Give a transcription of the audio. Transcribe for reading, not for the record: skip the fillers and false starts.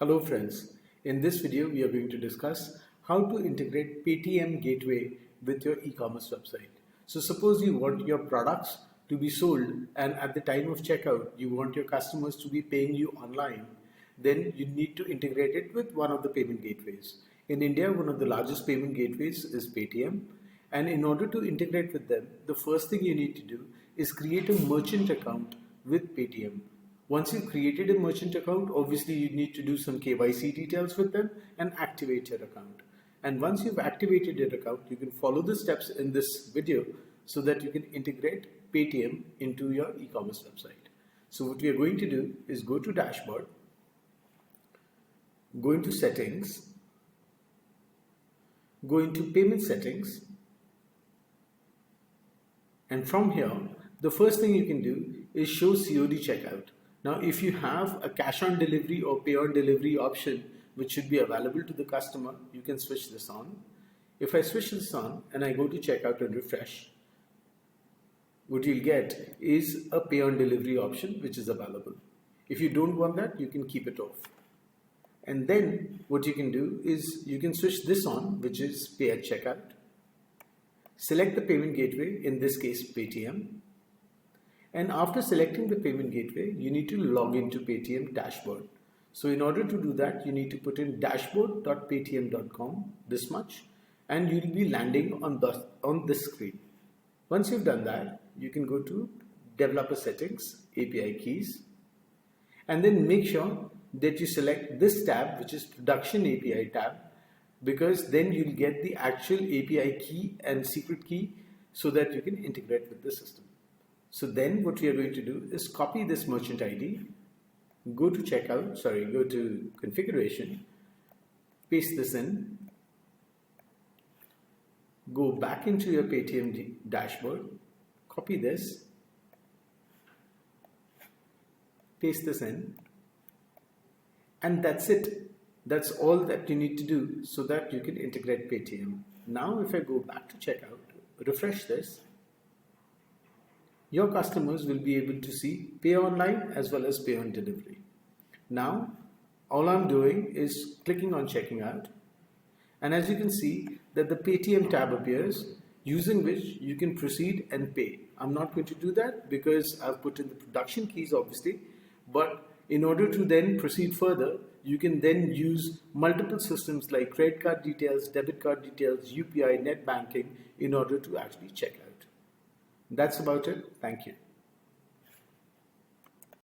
Hello friends, in this video we are going to discuss how to integrate PayTM gateway with your e-commerce website. So suppose you want your products to be sold and at the time of checkout you want your customers to be paying you online, then you need to integrate it with one of the payment gateways. In India, one of the largest payment gateways is PayTM, and in order to integrate with them, the first thing you need to do is create a merchant account with PayTM. Once you've created a merchant account, obviously you need to do some KYC details with them and activate your account. And once you've activated your account, you can follow the steps in this video so that you can integrate PayTM into your e-commerce website. So what we are going to do is go to dashboard, go into settings, go into payment settings, and from here the first thing you can do is show COD checkout. Now if you have a cash on delivery or pay on delivery option which should be available to the customer, you can switch this on. If I switch this on and I go to checkout and refresh, what you'll get is a pay on delivery option which is available. If you don't want that, you can keep it off. And then what you can do is you can switch this on, which is pay at checkout. Select the payment gateway, in this case PayTM. And after selecting the payment gateway, you need to log into PayTM dashboard. So in order to do that, you need to put in dashboard.paytm.com, this much, and you'll be landing on this screen. Once you've done that, you can go to developer settings, API keys, and then make sure that you select this tab, which is production API tab, because then you'll get the actual API key and secret key so that you can integrate with the system. So then what we are going to do is copy this merchant ID, go to go to configuration, paste this in, go back into your PayTM dashboard, copy this, paste this in, and that's it. That's all that you need to do so that you can integrate PayTM. Now if I go back to checkout, refresh this, your customers will be able to see pay online as well as pay on delivery. Now all I'm doing is clicking on checking out, and as you can see that the PayTM tab appears, using which you can proceed and pay. I'm not going to do that because I've put in the production keys obviously, but in order to then proceed further, you can then use multiple systems like credit card details, debit card details, UPI, net banking in order to actually check out. That's about it. Thank you.